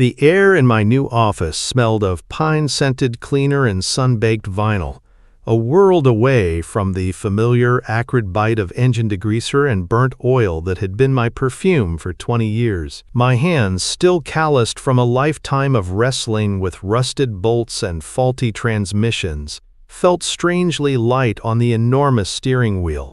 The air in my new office smelled of pine-scented cleaner and sun-baked vinyl, a world away from the familiar acrid bite of engine degreaser and burnt oil that had been my perfume for 20 years. My hands, still calloused from a lifetime of wrestling with rusted bolts and faulty transmissions, felt strangely light on the enormous steering wheel.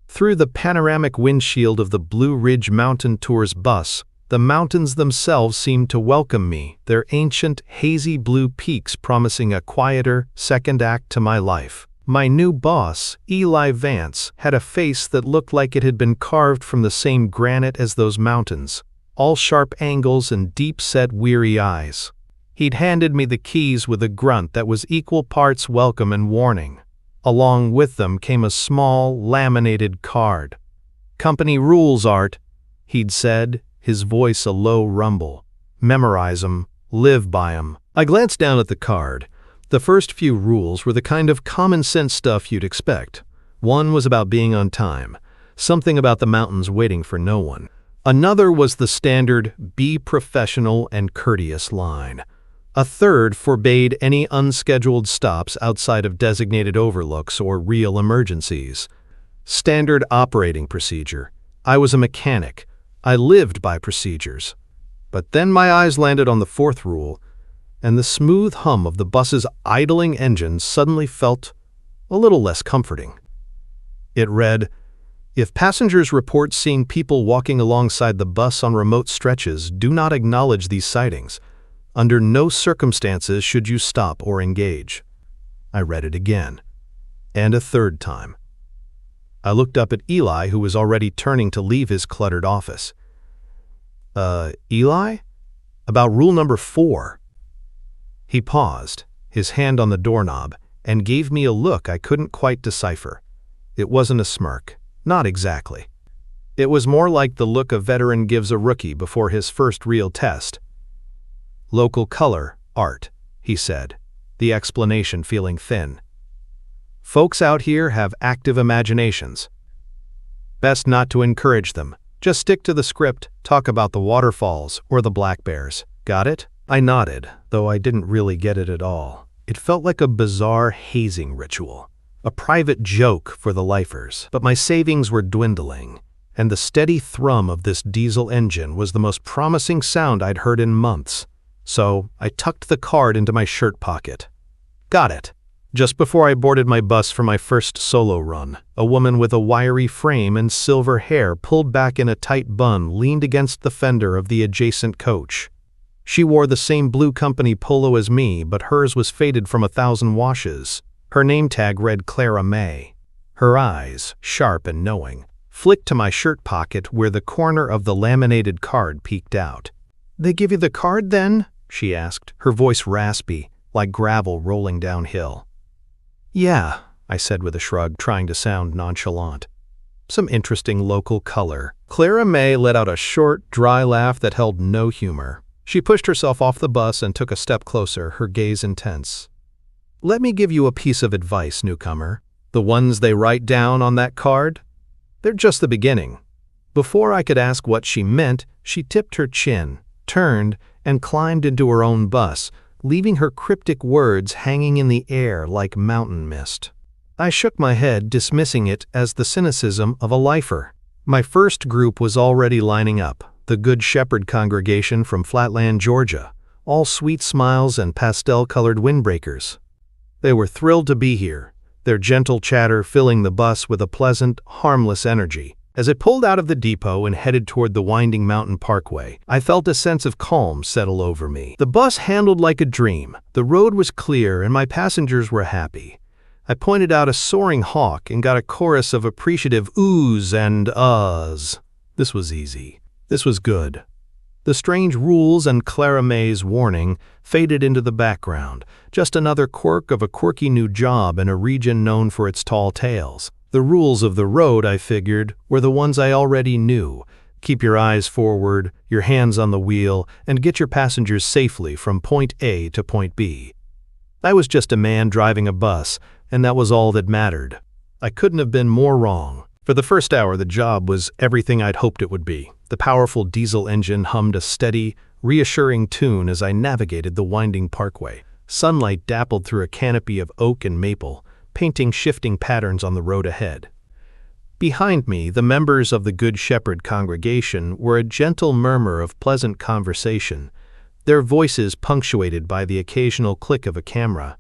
Through the panoramic windshield of the Blue Ridge Mountain Tours bus, the mountains themselves seemed to welcome me, their ancient, hazy blue peaks promising a quieter, second act to my life. My new boss, Eli Vance, had a face that looked like it had been carved from the same granite as those mountains, all sharp angles and deep-set weary eyes. He'd handed me the keys with a grunt that was equal parts welcome and warning. Along with them came a small, laminated card. "Company rules, Art," he'd said, his voice a low rumble. "Memorize 'em, live by 'em." I glanced down at the card. The first few rules were the kind of common-sense stuff you'd expect. One was about being on time, something about the mountains waiting for no one. Another was the standard, "be professional and courteous" line. A third forbade any unscheduled stops outside of designated overlooks or real emergencies. Standard operating procedure. I was a mechanic. I lived by procedures. But then my eyes landed on the fourth rule, and the smooth hum of the bus's idling engines suddenly felt a little less comforting. It read, "If passengers report seeing people walking alongside the bus on remote stretches, do not acknowledge these sightings. Under no circumstances should you stop or engage." I read it again, and a third time. I looked up at Eli, who was already turning to leave his cluttered office. Eli? About rule number 4. He paused, his hand on the doorknob, and gave me a look I couldn't quite decipher. It wasn't a smirk, not exactly. It was more like the look a veteran gives a rookie before his first real test. "Local color, Art," he said, the explanation feeling thin. "Folks out here have active imaginations. Best not to encourage them. Just stick to the script, talk about the waterfalls or the black bears. Got it?" I nodded, though I didn't really get it at all. It felt like a bizarre hazing ritual, a private joke for the lifers. But my savings were dwindling, and the steady thrum of this diesel engine was the most promising sound I'd heard in months. So I tucked the card into my shirt pocket. Got it. Just before I boarded my bus for my first solo run, a woman with a wiry frame and silver hair pulled back in a tight bun leaned against the fender of the adjacent coach. She wore the same blue company polo as me, but hers was faded from 1,000 washes. Her name tag read Clara May. Her eyes, sharp and knowing, flicked to my shirt pocket where the corner of the laminated card peeked out. "They give you the card then?" she asked, her voice raspy, like gravel rolling downhill. "Yeah," I said with a shrug, trying to sound nonchalant. "Some interesting local color." Clara May let out a short, dry laugh that held no humor. She pushed herself off the bus and took a step closer, her gaze intense. "Let me give you a piece of advice, newcomer. The ones they write down on that card? They're just the beginning." Before I could ask what she meant, she tipped her chin, turned, and climbed into her own bus, leaving her cryptic words hanging in the air like mountain mist. I shook my head, dismissing it as the cynicism of a lifer. My first group was already lining up, the Good Shepherd congregation from Flatland, Georgia, all sweet smiles and pastel-colored windbreakers. They were thrilled to be here, their gentle chatter filling the bus with a pleasant, harmless energy. As it pulled out of the depot and headed toward the winding mountain parkway, I felt a sense of calm settle over me. The bus handled like a dream, the road was clear, and my passengers were happy. I pointed out a soaring hawk and got a chorus of appreciative oohs and uhs. This was easy. This was good. The strange rules and Clara May's warning faded into the background, just another quirk of a quirky new job in a region known for its tall tales. The rules of the road, I figured, were the ones I already knew. Keep your eyes forward, your hands on the wheel, and get your passengers safely from point A to point B. I was just a man driving a bus, and that was all that mattered. I couldn't have been more wrong. For the first hour, the job was everything I'd hoped it would be. The powerful diesel engine hummed a steady, reassuring tune as I navigated the winding parkway. Sunlight dappled through a canopy of oak and maple, painting shifting patterns on the road ahead. Behind me, the members of the Good Shepherd congregation were a gentle murmur of pleasant conversation, their voices punctuated by the occasional click of a camera.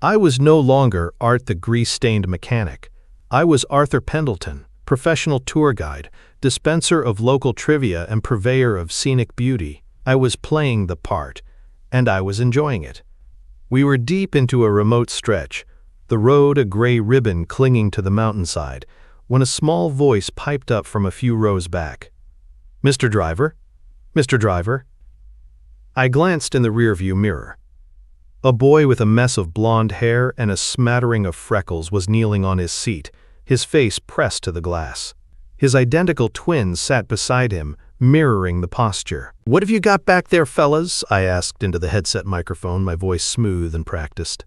I was no longer Art the grease-stained mechanic. I was Arthur Pendleton, professional tour guide, dispenser of local trivia and purveyor of scenic beauty. I was playing the part, and I was enjoying it. We were deep into a remote stretch, the road a gray ribbon clinging to the mountainside, when a small voice piped up from a few rows back. "Mr. Driver? Mr. Driver?" I glanced in the rearview mirror. A boy with a mess of blonde hair and a smattering of freckles was kneeling on his seat, his face pressed to the glass. His identical twin sat beside him, mirroring the posture. "What have you got back there, fellas?" I asked into the headset microphone, my voice smooth and practiced.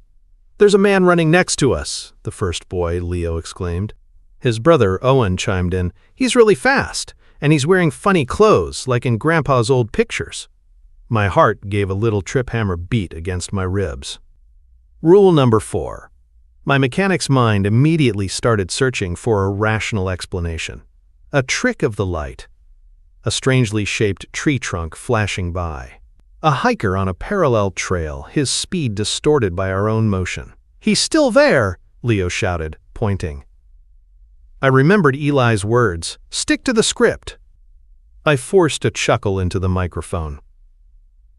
"There's a man running next to us," the first boy, Leo, exclaimed. His brother, Owen, chimed in. "He's really fast, and he's wearing funny clothes, like in Grandpa's old pictures." My heart gave a little trip hammer beat against my ribs. Rule number 4. My mechanic's mind immediately started searching for a rational explanation. A trick of the light. A strangely shaped tree trunk flashing by. A hiker on a parallel trail, his speed distorted by our own motion. "He's still there!" Leo shouted, pointing. I remembered Eli's words, "Stick to the script." I forced a chuckle into the microphone.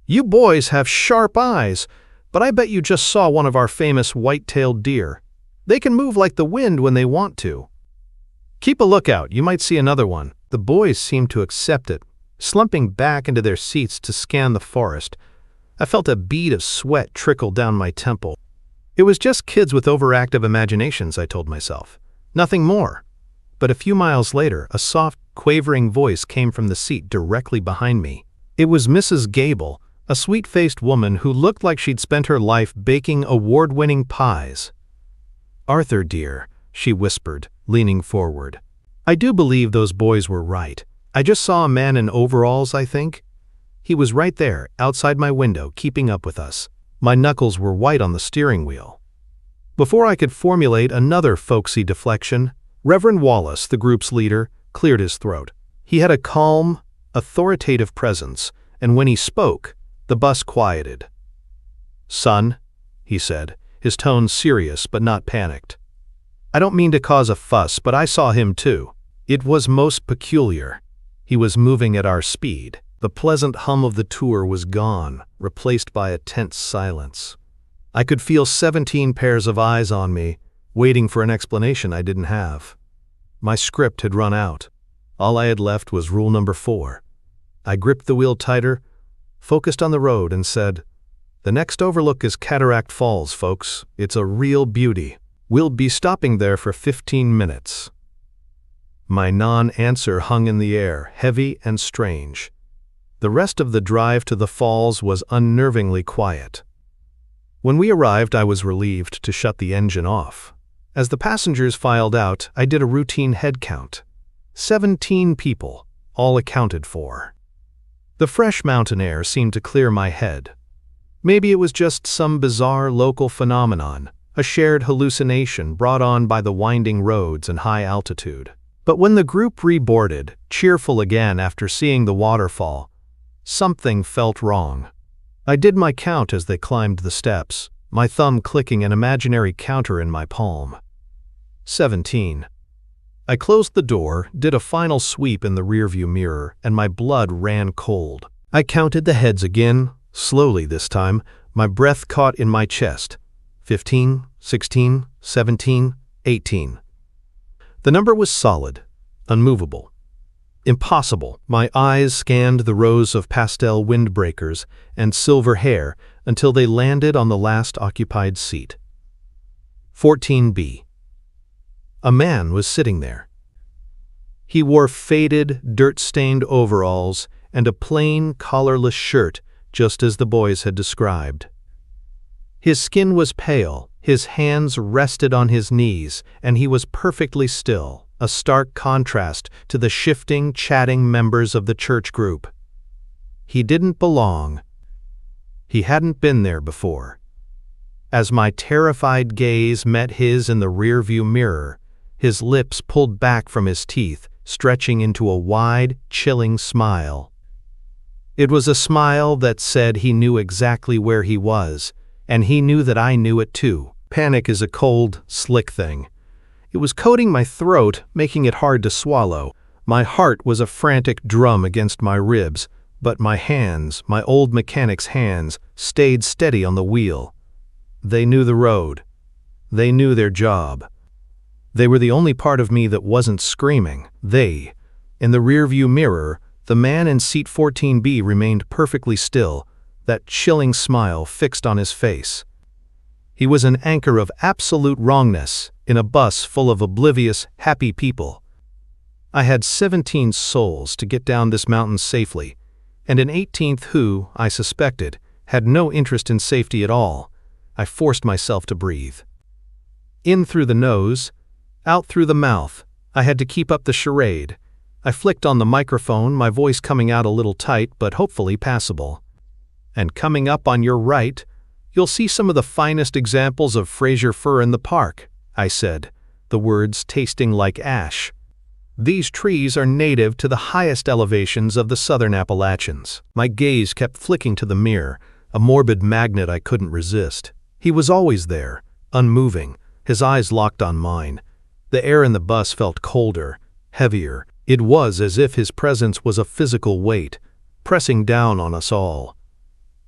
"You boys have sharp eyes, but I bet you just saw one of our famous white-tailed deer. They can move like the wind when they want to. Keep a lookout, you might see another one." The boys seemed to accept it, slumping back into their seats to scan the forest. I felt a bead of sweat trickle down my temple. It was just kids with overactive imaginations, I told myself. Nothing more. But a few miles later, a soft, quavering voice came from the seat directly behind me. It was Mrs. Gable, a sweet-faced woman who looked like she'd spent her life baking award-winning pies. "Arthur, dear," she whispered, leaning forward. "I do believe those boys were right. I just saw a man in overalls, I think. He was right there, outside my window, keeping up with us. My knuckles were white on the steering wheel." Before I could formulate another folksy deflection, Reverend Wallace, the group's leader, cleared his throat. He had a calm, authoritative presence, and when he spoke, the bus quieted. "Son," he said, his tone serious but not panicked. "I don't mean to cause a fuss, but I saw him too. It was most peculiar. He was moving at our speed. The pleasant hum of the tour was gone, replaced by a tense silence. I could feel 17 pairs of eyes on me, waiting for an explanation I didn't have. My script had run out. All I had left was rule number 4. I gripped the wheel tighter, focused on the road, and said, "The next overlook is Cataract Falls, folks. It's a real beauty. We'll be stopping there for 15 minutes. My non-answer hung in the air, heavy and strange. The rest of the drive to the falls was unnervingly quiet. When we arrived, I was relieved to shut the engine off. As the passengers filed out, I did a routine head count. 17 people, all accounted for. The fresh mountain air seemed to clear my head. Maybe it was just some bizarre local phenomenon, a shared hallucination brought on by the winding roads and high altitude. But when the group reboarded, cheerful again after seeing the waterfall, something felt wrong. I did my count as they climbed the steps, my thumb clicking an imaginary counter in my palm. 17. I closed the door, did a final sweep in the rearview mirror, and my blood ran cold. I counted the heads again, slowly this time, my breath caught in my chest. 15, 16, 17, 18. The number was solid, unmovable. Impossible. My eyes scanned the rows of pastel windbreakers and silver hair until they landed on the last occupied seat. 14B. A man was sitting there. He wore faded, dirt-stained overalls and a plain, collarless shirt, just as the boys had described. His skin was pale, his hands rested on his knees, and he was perfectly still, a stark contrast to the shifting, chatting members of the church group. He didn't belong. He hadn't been there before. As my terrified gaze met his in the rearview mirror, his lips pulled back from his teeth, stretching into a wide, chilling smile. It was a smile that said he knew exactly where he was, and he knew that I knew it too. Panic is a cold, slick thing. It was coating my throat, making it hard to swallow. My heart was a frantic drum against my ribs, but my hands, my old mechanic's hands, stayed steady on the wheel. They knew the road. They knew their job. They were the only part of me that wasn't screaming. In the rearview mirror, the man in seat 14B remained perfectly still, that chilling smile fixed on his face. He was an anchor of absolute wrongness in a bus full of oblivious, happy people. I had 17 souls to get down this mountain safely, and an 18th who, I suspected, had no interest in safety at all. I forced myself to breathe. In through the nose, out through the mouth. I had to keep up the charade. I flicked on the microphone, my voice coming out a little tight, but hopefully passable. And coming up on your right, you'll see some of the finest examples of Fraser fir in the park, I said, the words tasting like ash. These trees are native to the highest elevations of the southern Appalachians. My gaze kept flicking to the mirror, a morbid magnet I couldn't resist. He was always there, unmoving, his eyes locked on mine. The air in the bus felt colder, heavier. It was as if his presence was a physical weight, pressing down on us all.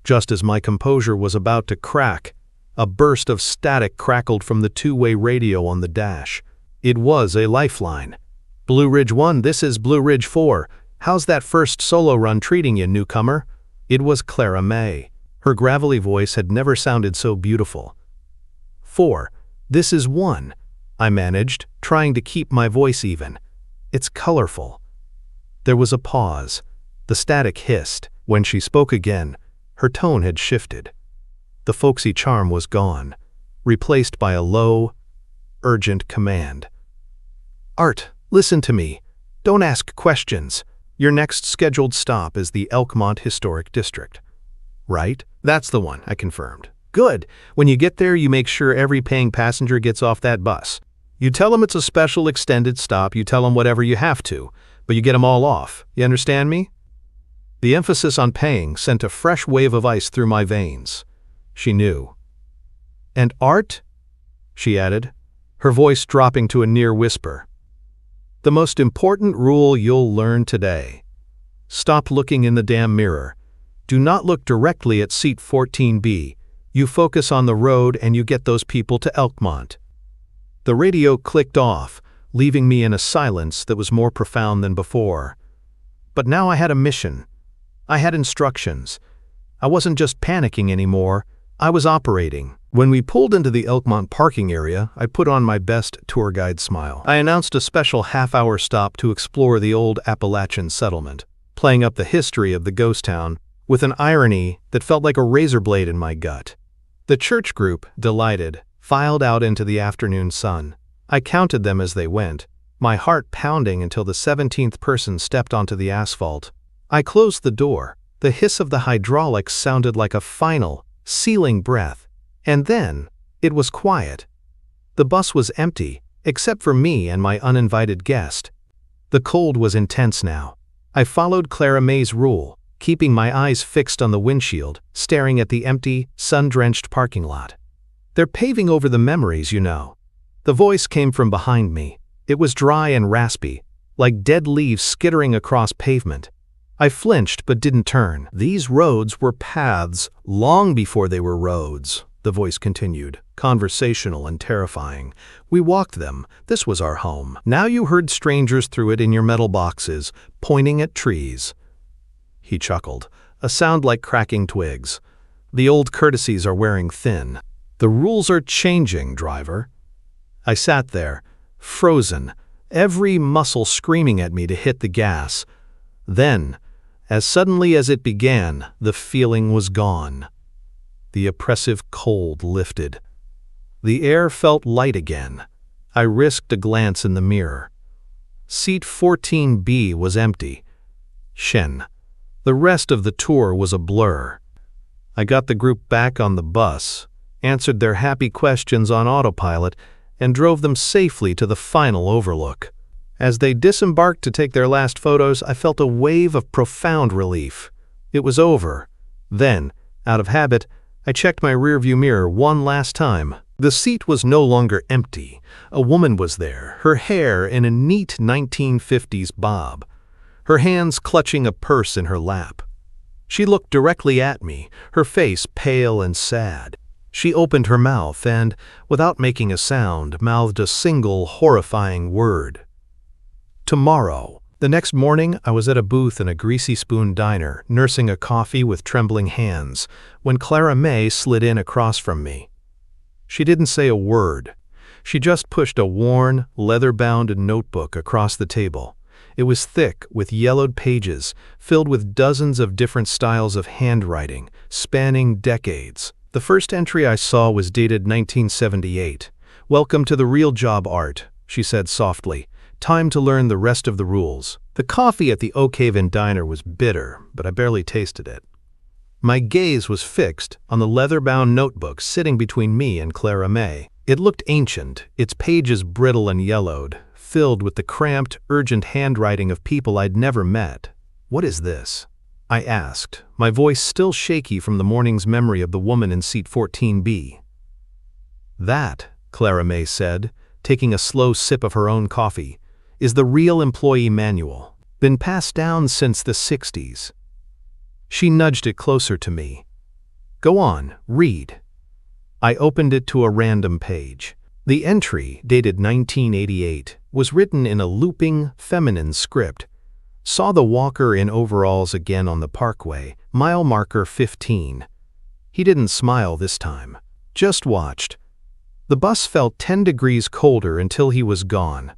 Just as my composure was about to crack, a burst of static crackled from the two-way radio on the dash. It was a lifeline. Blue Ridge 1, this is Blue Ridge 4. How's that first solo run treating you, newcomer? It was Clara May. Her gravelly voice had never sounded so beautiful. 4, this is 1, I managed, trying to keep my voice even. It's colorful. There was a pause. The static hissed. When she spoke again, her tone had shifted. The folksy charm was gone, replaced by a low, urgent command. Art, listen to me. Don't ask questions. Your next scheduled stop is the Elkmont Historic District. Right? That's the one, I confirmed. Good. When you get there, you make sure every paying passenger gets off that bus. You tell them it's a special extended stop, you tell them whatever you have to, but you get them all off. You understand me? The emphasis on paying sent a fresh wave of ice through my veins. She knew. And Art? She added, her voice dropping to a near whisper. The most important rule you'll learn today. Stop looking in the damn mirror. Do not look directly at seat 14B. You focus on the road and you get those people to Elkmont. The radio clicked off, leaving me in a silence that was more profound than before. But now I had a mission. I had instructions. I wasn't just panicking anymore. I was operating. When we pulled into the Elkmont parking area, I put on my best tour guide smile. I announced a special half-hour stop to explore the old Appalachian settlement, playing up the history of the ghost town with an irony that felt like a razor blade in my gut. The church group, delighted, filed out into the afternoon sun. I counted them as they went, my heart pounding until the 17th person stepped onto the asphalt. I closed the door. The hiss of the hydraulics sounded like a final, sealing breath. And then, it was quiet. The bus was empty, except for me and my uninvited guest. The cold was intense now. I followed Clara May's rule, keeping my eyes fixed on the windshield, staring at the empty, sun-drenched parking lot. They're paving over the memories, you know. The voice came from behind me. It was dry and raspy, like dead leaves skittering across pavement. I flinched but didn't turn. These roads were paths long before they were roads, the voice continued, conversational and terrifying. We walked them. This was our home. Now you heard strangers through it in your metal boxes, pointing at trees. He chuckled, a sound like cracking twigs. The old courtesies are wearing thin. The rules are changing, driver. I sat there, frozen, every muscle screaming at me to hit the gas. Then, as suddenly as it began, the feeling was gone. The oppressive cold lifted. The air felt light again. I risked a glance in the mirror. Seat 14B was empty. Shen. The rest of the tour was a blur. I got the group back on the bus, answered their happy questions on autopilot, and drove them safely to the final overlook. As they disembarked to take their last photos, I felt a wave of profound relief. It was over. Then, out of habit, I checked my rearview mirror one last time. The seat was no longer empty. A woman was there, her hair in a neat 1950s bob, her hands clutching a purse in her lap. She looked directly at me, her face pale and sad. She opened her mouth and, without making a sound, mouthed a single horrifying word. Tomorrow. The next morning, I was at a booth in a Greasy Spoon diner, nursing a coffee with trembling hands, when Clara May slid in across from me. She didn't say a word. She just pushed a worn, leather-bound notebook across the table. It was thick, with yellowed pages, filled with dozens of different styles of handwriting, spanning decades. The first entry I saw was dated 1978. "Welcome to the real job, Art," she said softly. "Time to learn the rest of the rules." The coffee at the Oak Haven diner was bitter, but I barely tasted it. My gaze was fixed on the leather-bound notebook sitting between me and Clara May. It looked ancient, its pages brittle and yellowed, filled with the cramped, urgent handwriting of people I'd never met. "What is this?" I asked, my voice still shaky from the morning's memory of the woman in seat 14B. "That," Clara May said, taking a slow sip of her own coffee, "is the real employee manual. Been passed down since the 60s. She nudged it closer to me. "Go on, read." I opened it to a random page. The entry, dated 1988, was written in a looping, feminine script. "Saw the walker in overalls again on the parkway, mile marker 15. He didn't smile this time. Just watched. The bus felt 10 degrees colder until he was gone."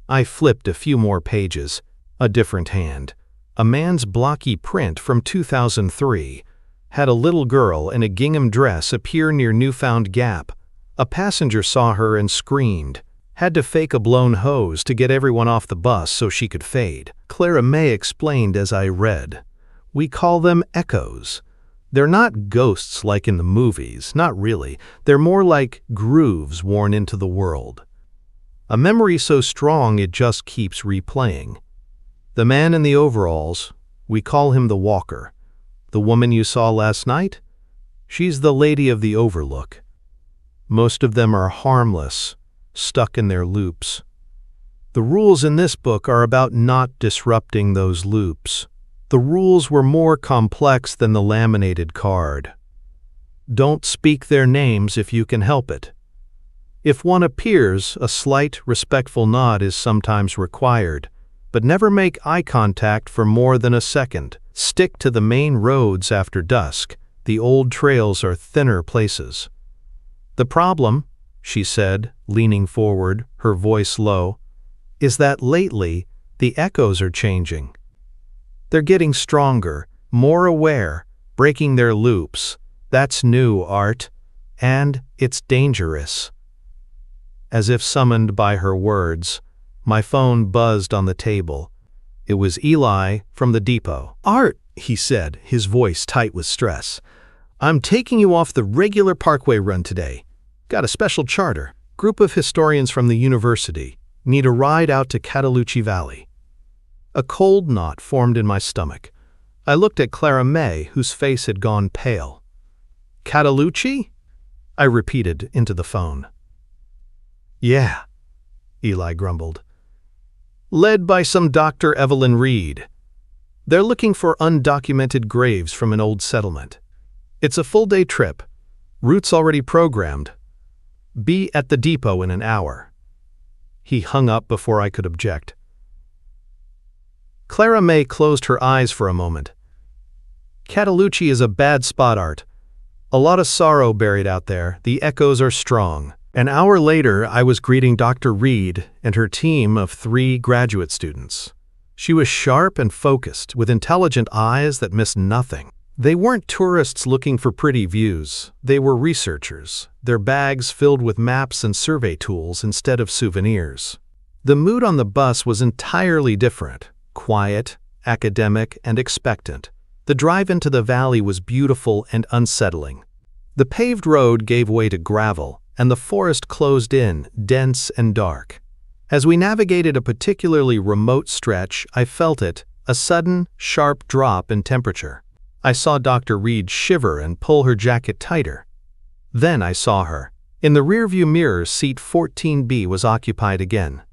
I flipped a few more pages. A different hand. A man's blocky print from 2003. Had a little girl in a gingham dress appear near Newfound Gap. A passenger saw her and screamed. Had to fake a blown hose to get everyone off the bus so she could fade. Clara May explained as I read. "We call them echoes. They're not ghosts like in the movies, not really. They're more like grooves worn into the world. A memory so strong it just keeps replaying. The man in the overalls, we call him the walker. The woman you saw last night? She's the lady of the overlook. Most of them are harmless, stuck in their loops. The rules in this book are about not disrupting those loops. The rules were more complex than the laminated card. Don't speak their names if you can help it. If one appears, a slight, respectful nod is sometimes required, but never make eye contact for more than a second. Stick to the main roads after dusk. The old trails are thinner places." "The problem," she said, leaning forward, her voice low, "is that lately the echoes are changing. They're getting stronger, more aware, breaking their loops. That's new, Art, and it's dangerous." As if summoned by her words, my phone buzzed on the table. It was Eli from the depot. "Art," he said, his voice tight with stress, "I'm taking you off the regular Parkway run today. Got a special charter. Group of historians from the university. Need a ride out to Cataloochee Valley." A cold knot formed in my stomach. I looked at Clara May, whose face had gone pale. "Cataloochee?" I repeated into the phone. "Yeah," Eli grumbled. "Led by some Dr. Evelyn Reed. They're looking for undocumented graves from an old settlement. It's a full-day trip. Route's already programmed. Be at the depot in an hour." He hung up before I could object. Clara May closed her eyes for a moment. "Cataloochee is a bad spot, Art. A lot of sorrow buried out there. The echoes are strong." An hour later, I was greeting Dr. Reed and her team of 3 graduate students. She was sharp and focused, with intelligent eyes that missed nothing. They weren't tourists looking for pretty views. They were researchers, their bags filled with maps and survey tools instead of souvenirs. The mood on the bus was entirely different, quiet, academic, and expectant. The drive into the valley was beautiful and unsettling. The paved road gave way to gravel, and the forest closed in, dense and dark. As we navigated a particularly remote stretch, I felt it, a sudden, sharp drop in temperature. I saw Dr. Reed shiver and pull her jacket tighter. Then I saw her. In the rearview mirror, seat 14B was occupied again.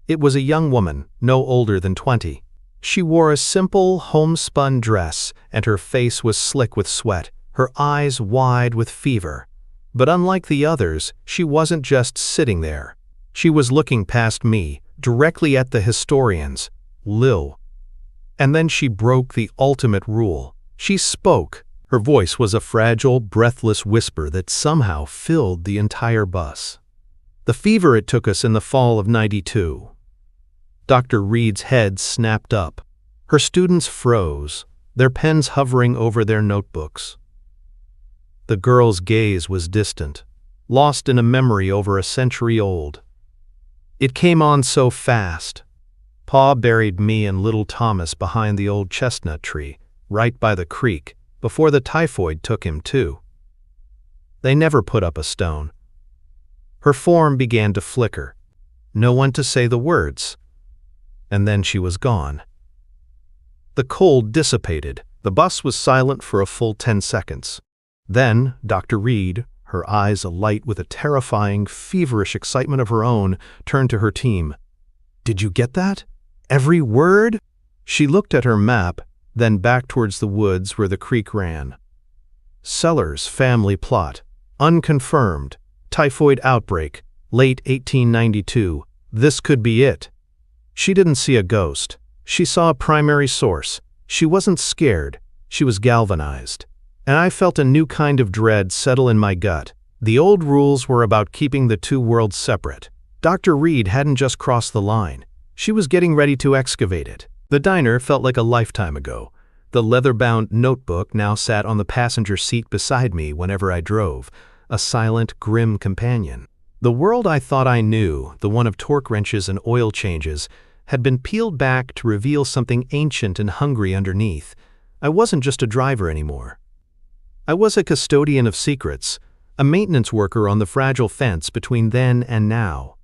It was a young woman, no older than 20. She wore a simple, homespun dress, and her face was slick with sweat, her eyes wide with fever. But unlike the others, she wasn't just sitting there. She was looking past me, directly at the historians, Lil. And then she broke the ultimate rule. She spoke. Her voice was a fragile, breathless whisper that somehow filled the entire bus. The fever it took us in the fall of '92. Dr. Reed's head snapped up. Her students froze, their pens hovering over their notebooks. The girl's gaze was distant, lost in a memory over a century old. It came on so fast. Pa buried me and little Thomas behind the old chestnut tree, right by the creek, before the typhoid took him too. They never put up a stone. Her form began to flicker. No one to say the words. And then she was gone. The cold dissipated. The bus was silent for a full 10 seconds. Then Dr. Reed, her eyes alight with a terrifying, feverish excitement of her own, turned to her team. "Did you get that? Every word?" She looked at her map, then back towards the woods where the creek ran. Sellers family plot. Unconfirmed. Typhoid outbreak. Late 1892. This could be it. She didn't see a ghost. She saw a primary source. She wasn't scared. She was galvanized. And I felt a new kind of dread settle in my gut. The old rules were about keeping the two worlds separate. Dr. Reed hadn't just crossed the line. She was getting ready to excavate it. The diner felt like a lifetime ago. The leather-bound notebook now sat on the passenger seat beside me whenever I drove, a silent, grim companion. The world I thought I knew, the one of torque wrenches and oil changes, had been peeled back to reveal something ancient and hungry underneath. I wasn't just a driver anymore. I was a custodian of secrets, a maintenance worker on the fragile fence between then and now.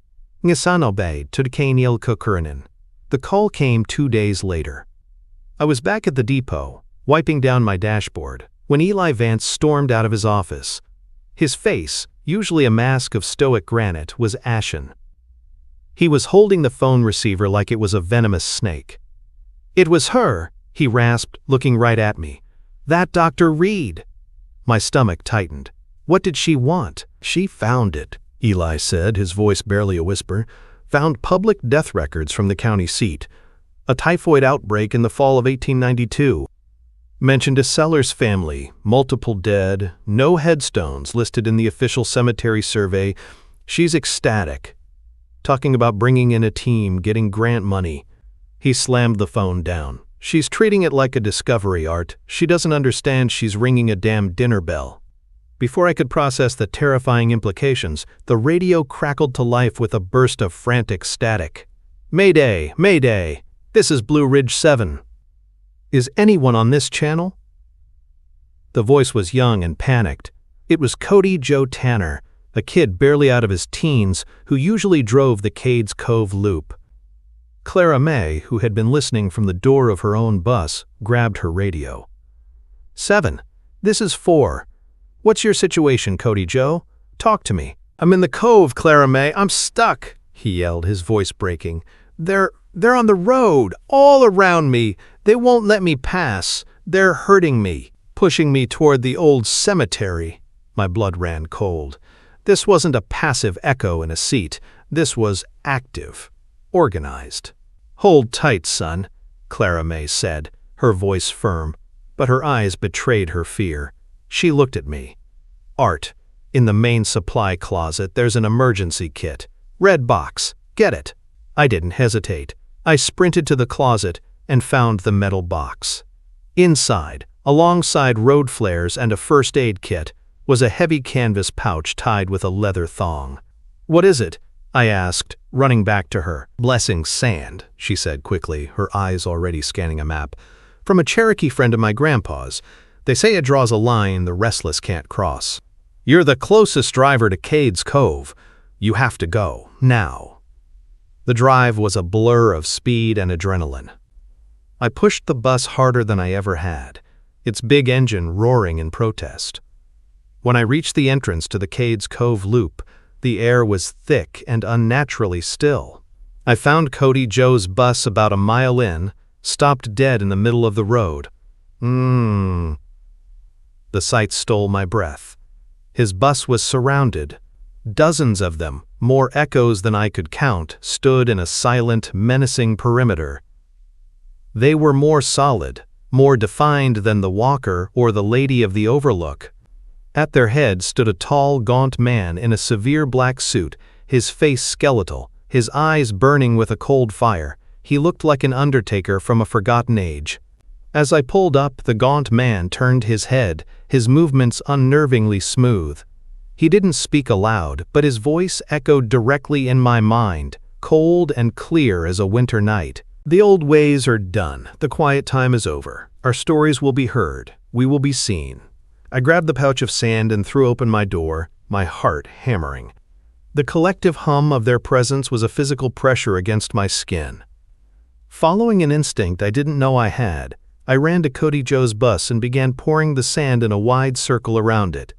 Ngisanobe Tudkainil Kukurinen. The call came 2 days later. I was back at the depot, wiping down my dashboard, when Eli Vance stormed out of his office. His face, usually a mask of stoic granite, was ashen. He was holding the phone receiver like it was a venomous snake. "It was her," he rasped, looking right at me. "That Dr. Reed." My stomach tightened. What did she want? "She found it," Eli said, his voice barely a whisper. "Found public death records from the county seat. A typhoid outbreak in the fall of 1892. Mentioned a Sellers family, multiple dead, no headstones listed in the official cemetery survey. She's ecstatic. Talking about bringing in a team, getting grant money." He slammed the phone down. "She's treating it like a discovery, Art. She doesn't understand she's ringing a damn dinner bell." Before I could process the terrifying implications, the radio crackled to life with a burst of frantic static. "Mayday! Mayday! This is Blue Ridge 7. Is anyone on this channel?" The voice was young and panicked. It was Cody Joe Tanner, a kid barely out of his teens who usually drove the Cades Cove loop. Clara May, who had been listening from the door of her own bus, grabbed her radio. 7. This is 4. What's your situation, Cody Joe? Talk to me. I'm in the cove, Clara May. I'm stuck, he yelled, his voice breaking. They're on the road, all around me. They won't let me pass. They're hurting me, pushing me toward the old cemetery. My blood ran cold. This wasn't a passive echo in a seat. This was active, organized. Hold tight, son, Clara May said, her voice firm, but her eyes betrayed her fear. She looked at me. Art, in the main supply closet, there's an emergency kit. Red box, get it. I didn't hesitate. I sprinted to the closet and found the metal box. Inside, alongside road flares and a first aid kit, was a heavy canvas pouch tied with a leather thong. What is it? I asked, running back to her. Blessing sand, she said quickly, her eyes already scanning a map. From a Cherokee friend of my grandpa's. They say it draws a line the restless can't cross. You're the closest driver to Cades Cove. You have to go, now. The drive was a blur of speed and adrenaline. I pushed the bus harder than I ever had, its big engine roaring in protest. When I reached the entrance to the Cades Cove loop, the air was thick and unnaturally still. I found Cody Joe's bus about a mile in, stopped dead in the middle of the road. The sight stole my breath. His bus was surrounded. Dozens of them, more echoes than I could count, stood in a silent, menacing perimeter. They were more solid, more defined than the Walker or the Lady of the Overlook. At their head stood a tall, gaunt man in a severe black suit, his face skeletal, his eyes burning with a cold fire. He looked like an undertaker from a forgotten age. As I pulled up, the gaunt man turned his head, his movements unnervingly smooth. He didn't speak aloud, but his voice echoed directly in my mind, cold and clear as a winter night. The old ways are done. The quiet time is over. Our stories will be heard. We will be seen. I grabbed the pouch of sand and threw open my door, my heart hammering. The collective hum of their presence was a physical pressure against my skin. Following an instinct I didn't know I had, I ran to Cody Joe's bus and began pouring the sand in a wide circle around it.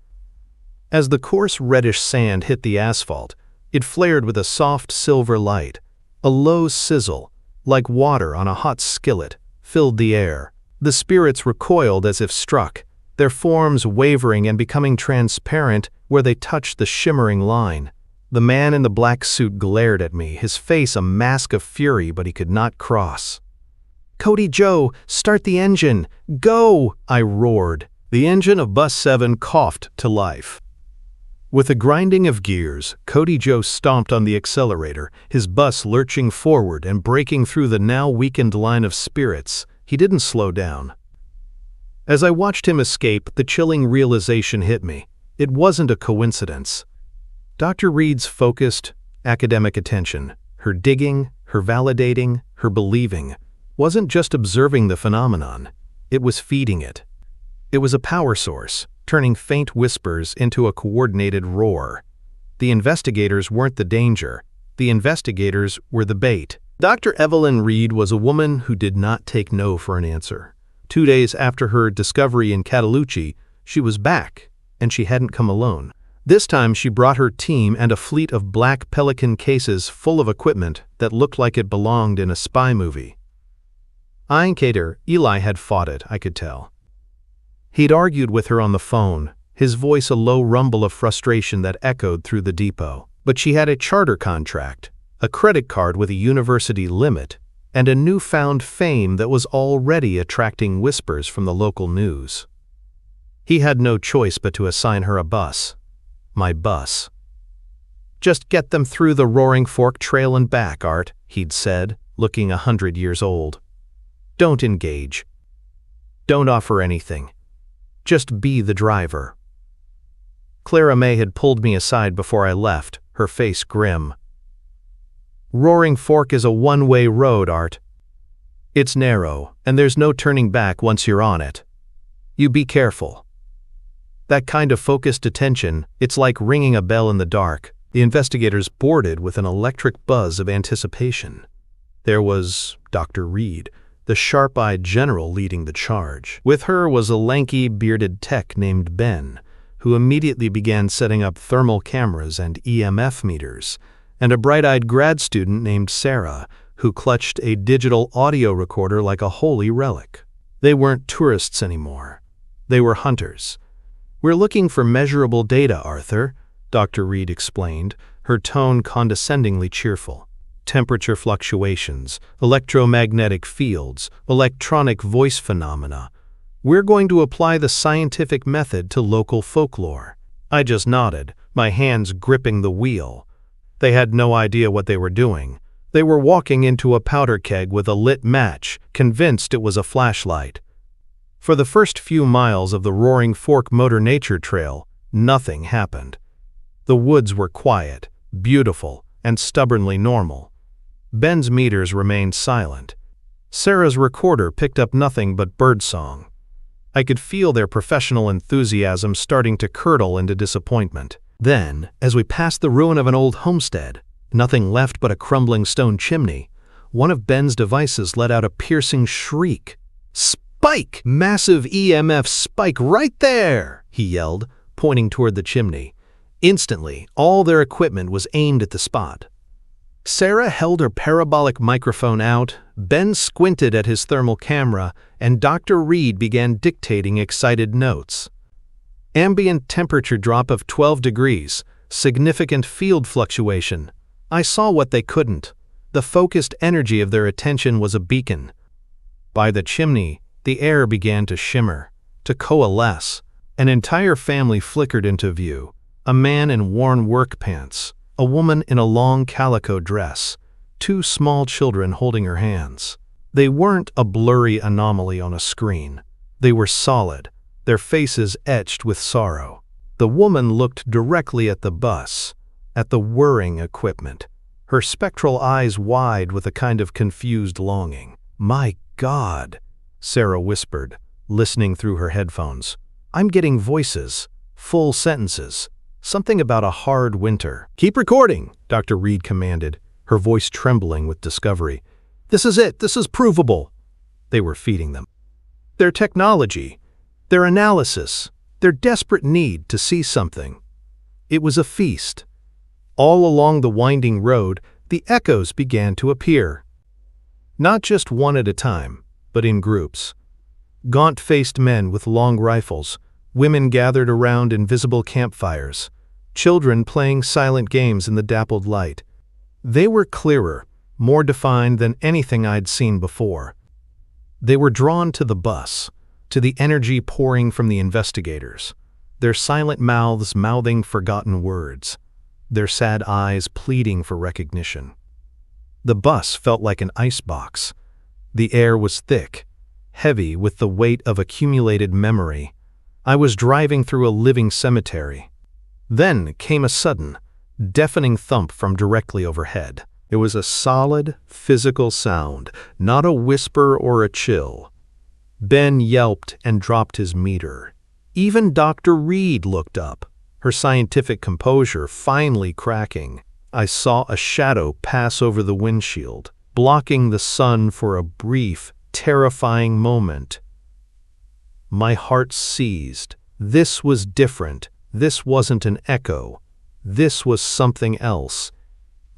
As the coarse reddish sand hit the asphalt, it flared with a soft silver light. A low sizzle, like water on a hot skillet, filled the air. The spirits recoiled as if struck, their forms wavering and becoming transparent where they touched the shimmering line. The man in the black suit glared at me, his face a mask of fury, but he could not cross. "Cody Joe, start the engine! Go!" I roared. The engine of Bus 7 coughed to life. With a grinding of gears, Cody Joe stomped on the accelerator, his bus lurching forward and breaking through the now weakened line of spirits. He didn't slow down. As I watched him escape, the chilling realization hit me. It wasn't a coincidence. Dr. Reed's focused, academic attention, her digging, her validating, her believing, wasn't just observing the phenomenon. It was feeding it. It was a power source, turning faint whispers into a coordinated roar. The investigators weren't the danger. The investigators were the bait. Dr. Evelyn Reed was a woman who did not take no for an answer. 2 days after her discovery in Catalucci, she was back, and she hadn't come alone. This time she brought her team and a fleet of black Pelican cases full of equipment that looked like it belonged in a spy movie. Einkater, Eli had fought it, I could tell. He'd argued with her on the phone, his voice a low rumble of frustration that echoed through the depot. But she had a charter contract, a credit card with a university limit, and a newfound fame that was already attracting whispers from the local news. He had no choice but to assign her a bus. My bus. "Just get them through the Roaring Fork Trail and back, Art," he'd said, looking 100 years old. "Don't engage. Don't offer anything. Just be the driver." Clara May had pulled me aside before I left, her face grim. "Roaring Fork is a one-way road, Art. It's narrow, and there's no turning back once you're on it. You be careful." That kind of focused attention, it's like ringing a bell in the dark. The investigators boarded with an electric buzz of anticipation. There was Dr. Reed, the sharp-eyed general leading the charge. With her was a lanky, bearded tech named Ben, who immediately began setting up thermal cameras and EMF meters, and a bright-eyed grad student named Sarah, who clutched a digital audio recorder like a holy relic. They weren't tourists anymore. They were hunters. "We're looking for measurable data, Arthur," Dr. Reed explained, her tone condescendingly cheerful. "Temperature fluctuations, electromagnetic fields, electronic voice phenomena. We're going to apply the scientific method to local folklore." I just nodded, my hands gripping the wheel. They had no idea what they were doing. They were walking into a powder keg with a lit match, convinced it was a flashlight. For the first few miles of the Roaring Fork Motor Nature Trail, nothing happened. The woods were quiet, beautiful, and stubbornly normal. Ben's meters remained silent. Sarah's recorder picked up nothing but birdsong. I could feel their professional enthusiasm starting to curdle into disappointment. Then, as we passed the ruin of an old homestead, nothing left but a crumbling stone chimney, one of Ben's devices let out a piercing shriek. "Spike! Massive EMF spike right there!" he yelled, pointing toward the chimney. Instantly, all their equipment was aimed at the spot. Sarah held her parabolic microphone out, Ben squinted at his thermal camera, and Dr. Reed began dictating excited notes. Ambient temperature drop of 12 degrees, significant field fluctuation. I saw what they couldn't. The focused energy of their attention was a beacon. By the chimney, the air began to shimmer, to coalesce. An entire family flickered into view. A man in worn work pants, a woman in a long calico dress, 2 small children holding her hands. They weren't a blurry anomaly on a screen. They were solid, their faces etched with sorrow. The woman looked directly at the bus, at the whirring equipment, her spectral eyes wide with a kind of confused longing. "My God," Sarah whispered, listening through her headphones. "I'm getting voices, full sentences. Something about a hard winter." "Keep recording," Dr. Reed commanded, her voice trembling with discovery. "This is it. This is provable." They were feeding them. Their technology, their analysis, their desperate need to see something. It was a feast. All along the winding road, the echoes began to appear. Not just one at a time, but in groups. Gaunt-faced men with long rifles, women gathered around invisible campfires, children playing silent games in the dappled light. They were clearer, more defined than anything I'd seen before. They were drawn to the bus, to the energy pouring from the investigators, their silent mouths mouthing forgotten words, their sad eyes pleading for recognition. The bus felt like an icebox. The air was thick, heavy with the weight of accumulated memory. I was driving through a living cemetery. Then came a sudden, deafening thump from directly overhead. It was a solid, physical sound, not a whisper or a chill. Ben yelped and dropped his meter. Even Dr. Reed looked up, her scientific composure finally cracking. I saw a shadow pass over the windshield, blocking the sun for a brief, terrifying moment. My heart seized. This was different. This wasn't an echo. This was something else.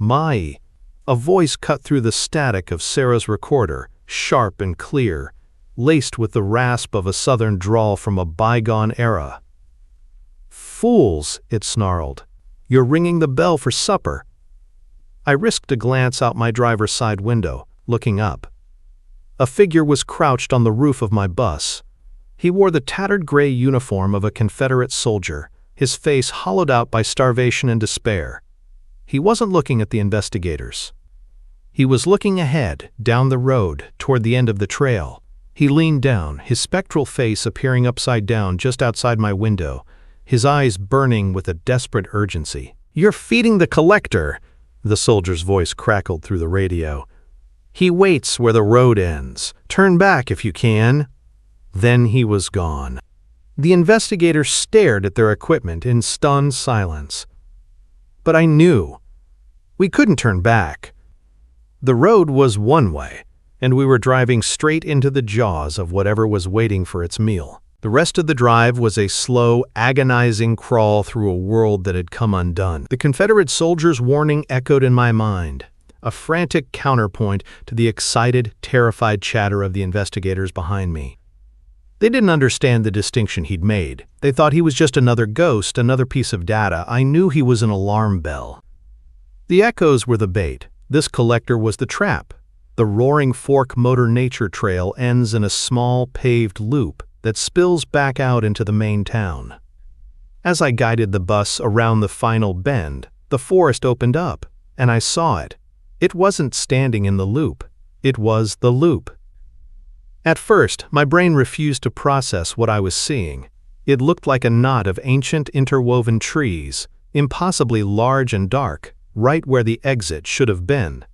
A voice cut through the static of Sarah's recorder, sharp and clear, laced with the rasp of a southern drawl from a bygone era. "Fools," it snarled. "You're ringing the bell for supper." I risked a glance out my driver's side window, looking up. A figure was crouched on the roof of my bus. He wore the tattered gray uniform of a Confederate soldier, his face hollowed out by starvation and despair. He wasn't looking at the investigators. He was looking ahead, down the road, toward the end of the trail. He leaned down, his spectral face appearing upside down just outside my window, his eyes burning with a desperate urgency. "You're feeding the collector," the soldier's voice crackled through the radio. "He waits where the road ends. Turn back if you can." Then he was gone. The investigators stared at their equipment in stunned silence. But I knew. We couldn't turn back. The road was one way, and we were driving straight into the jaws of whatever was waiting for its meal. The rest of the drive was a slow, agonizing crawl through a world that had come undone. The Confederate soldier's warning echoed in my mind, a frantic counterpoint to the excited, terrified chatter of the investigators behind me. They didn't understand the distinction he'd made. They thought he was just another ghost, another piece of data. I knew he was an alarm bell. The echoes were the bait. This collector was the trap. The Roaring Fork Motor Nature Trail ends in a small, paved loop that spills back out into the main town. As I guided the bus around the final bend, the forest opened up, and I saw it. It wasn't standing in the loop. It was the loop. At first, my brain refused to process what I was seeing. It looked like a knot of ancient interwoven trees, impossibly large and dark, right where the exit should have been.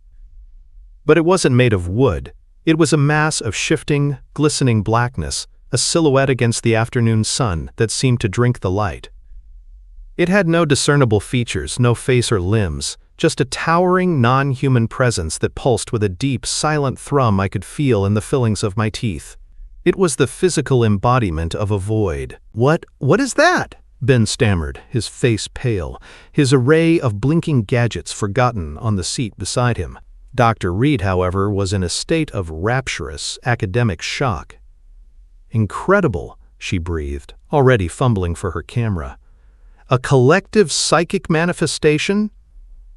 But it wasn't made of wood. It was a mass of shifting, glistening blackness, a silhouette against the afternoon sun that seemed to drink the light. It had no discernible features, no face or limbs, just a towering, non-human presence that pulsed with a deep, silent thrum I could feel in the fillings of my teeth. It was the physical embodiment of a void. What is that?" Ben stammered, his face pale, his array of blinking gadgets forgotten on the seat beside him. Dr. Reed, however, was in a state of rapturous, academic shock. "Incredible," she breathed, already fumbling for her camera. "A collective psychic manifestation?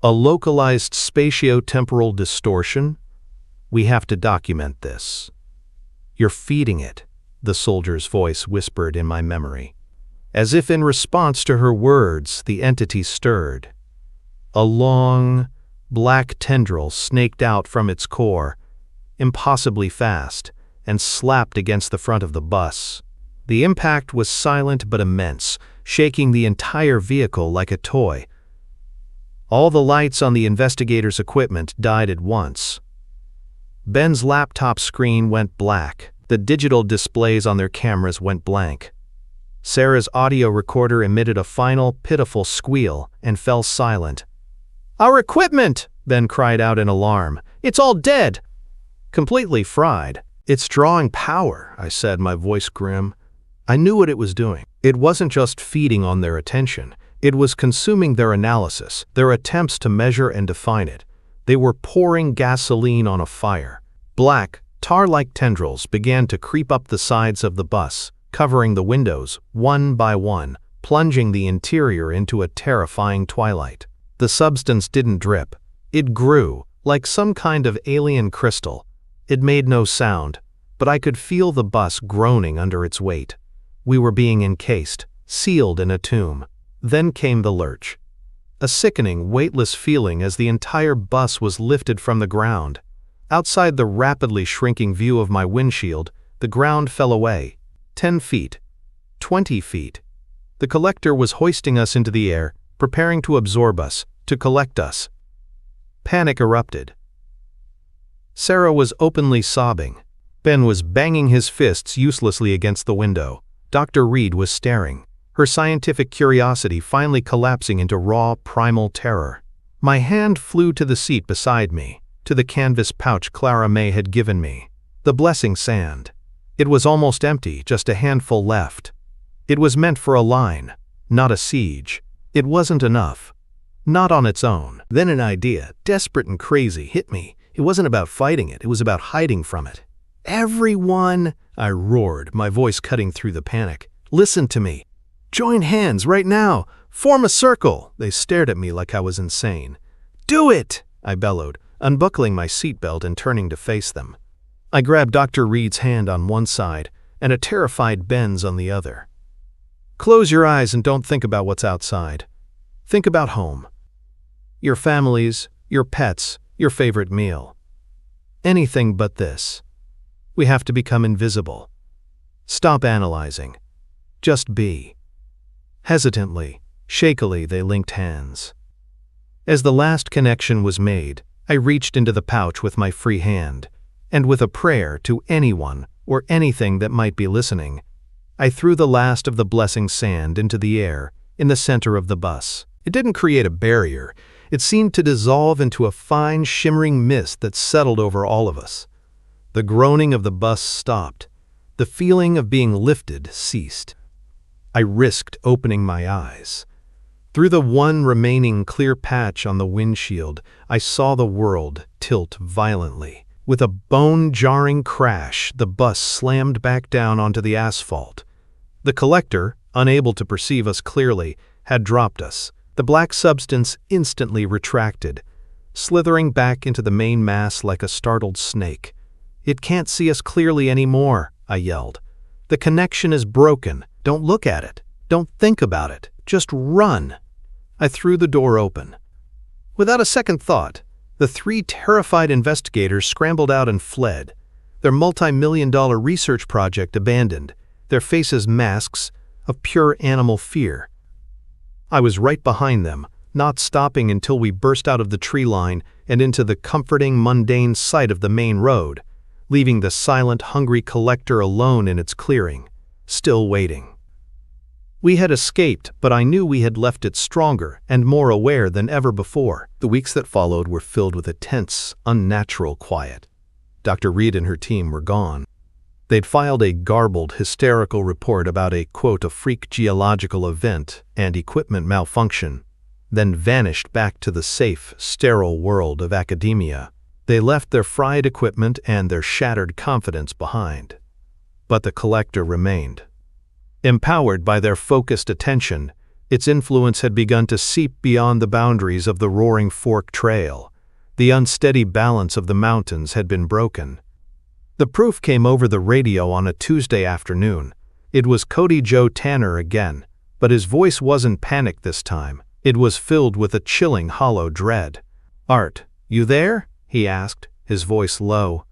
A localized spatio-temporal distortion? We have to document this." "You're feeding it," the soldier's voice whispered in my memory. As if in response to her words, the entity stirred. A long, black tendril snaked out from its core, impossibly fast, and slapped against the front of the bus. The impact was silent but immense, shaking the entire vehicle like a toy. All the lights on the investigator's equipment died at once. Ben's laptop screen went black. The digital displays on their cameras went blank. Sarah's audio recorder emitted a final, pitiful squeal and fell silent. "Our equipment!" Ben cried out in alarm. "It's all dead!" "Completely fried." "It's drawing power," I said, my voice grim. I knew what it was doing. It wasn't just feeding on their attention. It was consuming their analysis, their attempts to measure and define it. They were pouring gasoline on a fire. Black, tar-like tendrils began to creep up the sides of the bus, covering the windows, one by one, plunging the interior into a terrifying twilight. The substance didn't drip. It grew, like some kind of alien crystal. It made no sound, but I could feel the bus groaning under its weight. We were being encased, sealed in a tomb. Then came the lurch. A sickening, weightless feeling as the entire bus was lifted from the ground. Outside the rapidly shrinking view of my windshield, the ground fell away. 10 feet. 20 feet. The collector was hoisting us into the air, preparing to absorb us, to collect us. Panic erupted. Sarah was openly sobbing. Ben was banging his fists uselessly against the window. Dr. Reed was staring, her scientific curiosity finally collapsing into raw, primal terror. My hand flew to the seat beside me, to the canvas pouch Clara May had given me. The blessing sand. It was almost empty, just a handful left. It was meant for a line, not a siege. It wasn't enough. Not on its own. Then an idea, desperate and crazy, hit me. It wasn't about fighting it, it was about hiding from it. "Everyone!" I roared, my voice cutting through the panic. "Listen to me. Join hands right now. Form a circle." They stared at me like I was insane. "Do it!" I bellowed, unbuckling my seatbelt and turning to face them. I grabbed Dr. Reed's hand on one side and a terrified Ben's on the other. "Close your eyes and don't think about what's outside. Think about home. Your families, your pets, your favorite meal. Anything but this. We have to become invisible. Stop analyzing. Just be." Hesitantly, shakily, they linked hands. As the last connection was made, I reached into the pouch with my free hand, and with a prayer to anyone or anything that might be listening, I threw the last of the blessing sand into the air in the center of the bus. It didn't create a barrier. It seemed to dissolve into a fine, shimmering mist that settled over all of us. The groaning of the bus stopped. The feeling of being lifted ceased. I risked opening my eyes. Through the one remaining clear patch on the windshield, I saw the world tilt violently. With a bone-jarring crash, the bus slammed back down onto the asphalt. The collector, unable to perceive us clearly, had dropped us. The black substance instantly retracted, slithering back into the main mass like a startled snake. "It can't see us clearly anymore," I yelled. "The connection is broken. Don't look at it. Don't think about it. Just run." I threw the door open. Without a second thought, the 3 terrified investigators scrambled out and fled, their multi-million-dollar research project abandoned, their faces masks of pure animal fear. I was right behind them, not stopping until we burst out of the tree line and into the comforting, mundane sight of the main road. leaving the silent, hungry collector alone in its clearing, still waiting. We had escaped, but I knew we had left it stronger and more aware than ever before. The weeks that followed were filled with a tense, unnatural quiet. Dr. Reed and her team were gone. They'd filed a garbled, hysterical report about a, quote, a freak geological event and equipment malfunction, then vanished back to the safe, sterile world of academia. They left their fried equipment and their shattered confidence behind. But the collector remained. Empowered by their focused attention, its influence had begun to seep beyond the boundaries of the Roaring Fork Trail. The unsteady balance of the mountains had been broken. The proof came over the radio on a Tuesday afternoon. It was Cody Joe Tanner again, but his voice wasn't panicked this time. It was filled with a chilling, hollow dread. "Art, you there?" he asked, his voice low.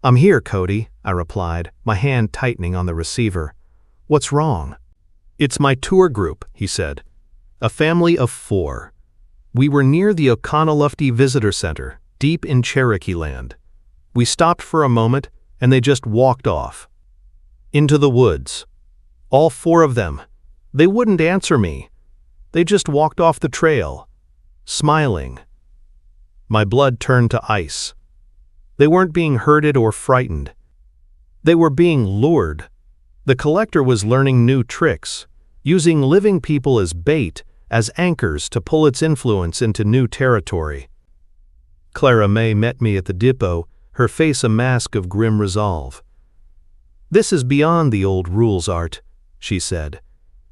"I'm here, Cody," I replied, my hand tightening on the receiver. "What's wrong?" "It's my tour group," he said. "A family of 4. We were near the Oconaluftee Visitor Center, deep in Cherokee land. We stopped for a moment, and they just walked off. Into the woods. All 4 of them. They wouldn't answer me. They just walked off the trail, smiling." My blood turned to ice. They weren't being herded or frightened. They were being lured. The collector was learning new tricks, using living people as bait, as anchors to pull its influence into new territory. Clara May met me at the depot, her face a mask of grim resolve. "This is beyond the old rules, Art," she said.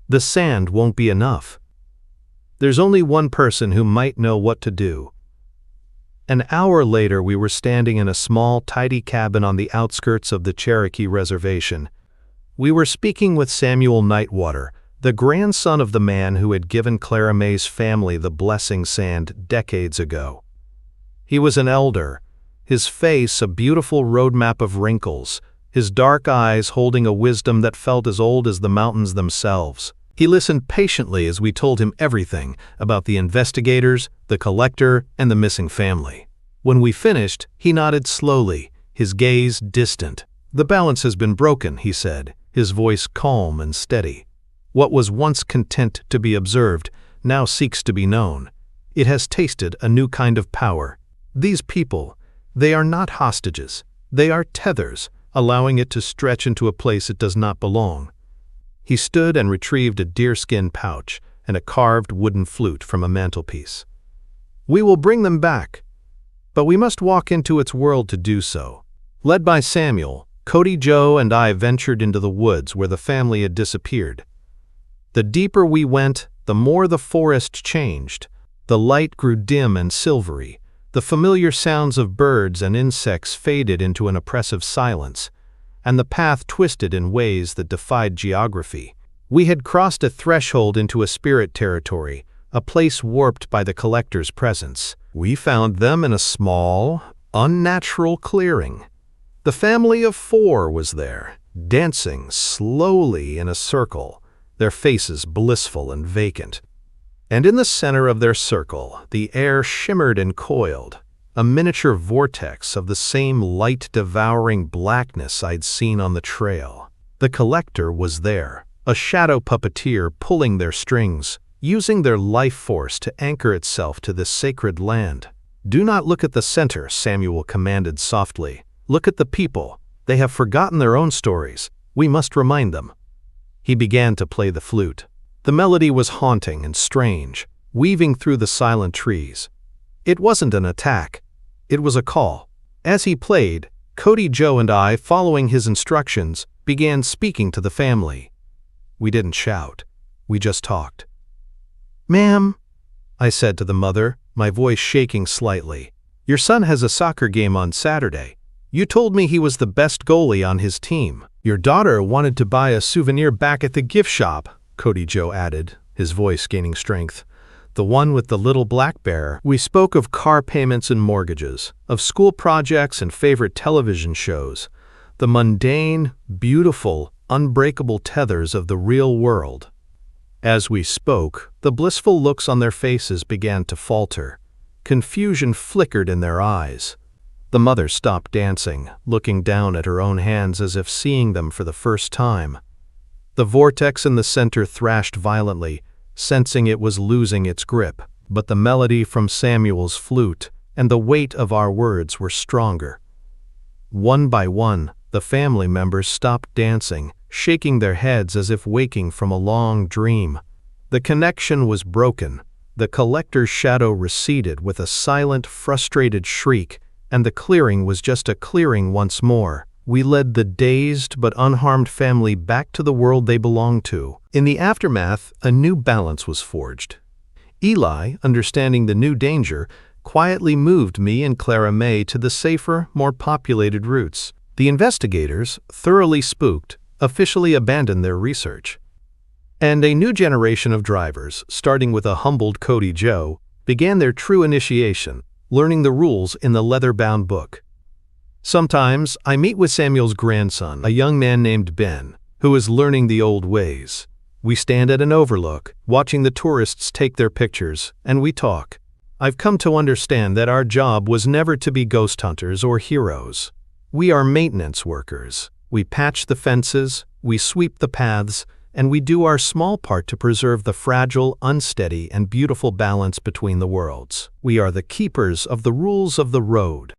"The sand won't be enough. There's only one person who might know what to do." An hour later, we were standing in a small, tidy cabin on the outskirts of the Cherokee Reservation. We were speaking with Samuel Nightwater, the grandson of the man who had given Clara May's family the blessing sand decades ago. He was an elder, his face a beautiful roadmap of wrinkles, his dark eyes holding a wisdom that felt as old as the mountains themselves. He listened patiently as we told him everything about the investigators, the collector, and the missing family. When we finished, he nodded slowly, his gaze distant. "The balance has been broken," he said, his voice calm and steady. "What was once content to be observed now seeks to be known. It has tasted a new kind of power. These people, they are not hostages. They are tethers, allowing it to stretch into a place it does not belong." He stood and retrieved a deerskin pouch and a carved wooden flute from a mantelpiece. "We will bring them back, but we must walk into its world to do so." Led by Samuel, Cody Joe and I ventured into the woods where the family had disappeared. The deeper we went, the more the forest changed. The light grew dim and silvery. The familiar sounds of birds and insects faded into an oppressive silence, and the path twisted in ways that defied geography. We had crossed a threshold into a spirit territory, a place warped by the collector's presence. We found them in a small, unnatural clearing. The family of 4 was there, dancing slowly in a circle, their faces blissful and vacant. And in the center of their circle, the air shimmered and coiled, a miniature vortex of the same light-devouring blackness I'd seen on the trail. The collector was there, a shadow puppeteer pulling their strings, using their life force to anchor itself to this sacred land. "Do not look at the center," Samuel commanded softly. "Look at the people. They have forgotten their own stories. We must remind them." He began to play the flute. The melody was haunting and strange, weaving through the silent trees. It wasn't an attack. It was a call. As he played, Cody Joe and I, following his instructions, began speaking to the family. We didn't shout. We just talked. "Ma'am," I said to the mother, my voice shaking slightly, "your son has a soccer game on Saturday. You told me he was the best goalie on his team. Your daughter wanted to buy a souvenir back at the gift shop," Cody Joe added, his voice gaining strength. "The one with the little black bear." We spoke of car payments and mortgages, of school projects and favorite television shows, the mundane, beautiful, unbreakable tethers of the real world. As we spoke, the blissful looks on their faces began to falter. Confusion flickered in their eyes. The mother stopped dancing, looking down at her own hands as if seeing them for the first time. The vortex in the center thrashed violently, sensing it was losing its grip, but the melody from Samuel's flute and the weight of our words were stronger. One by one, the family members stopped dancing, shaking their heads as if waking from a long dream. The connection was broken. The collector's shadow receded with a silent, frustrated shriek, and the clearing was just a clearing once more. We led the dazed but unharmed family back to the world they belonged to. In the aftermath, a new balance was forged. Eli, understanding the new danger, quietly moved me and Clara May to the safer, more populated routes. The investigators, thoroughly spooked, officially abandoned their research. And a new generation of drivers, starting with a humbled Cody Joe, began their true initiation, learning the rules in the leather-bound book. Sometimes, I meet with Samuel's grandson, a young man named Ben, who is learning the old ways. We stand at an overlook, watching the tourists take their pictures, and we talk. I've come to understand that our job was never to be ghost hunters or heroes. We are maintenance workers. We patch the fences, we sweep the paths, and we do our small part to preserve the fragile, unsteady, and beautiful balance between the worlds. We are the keepers of the rules of the road.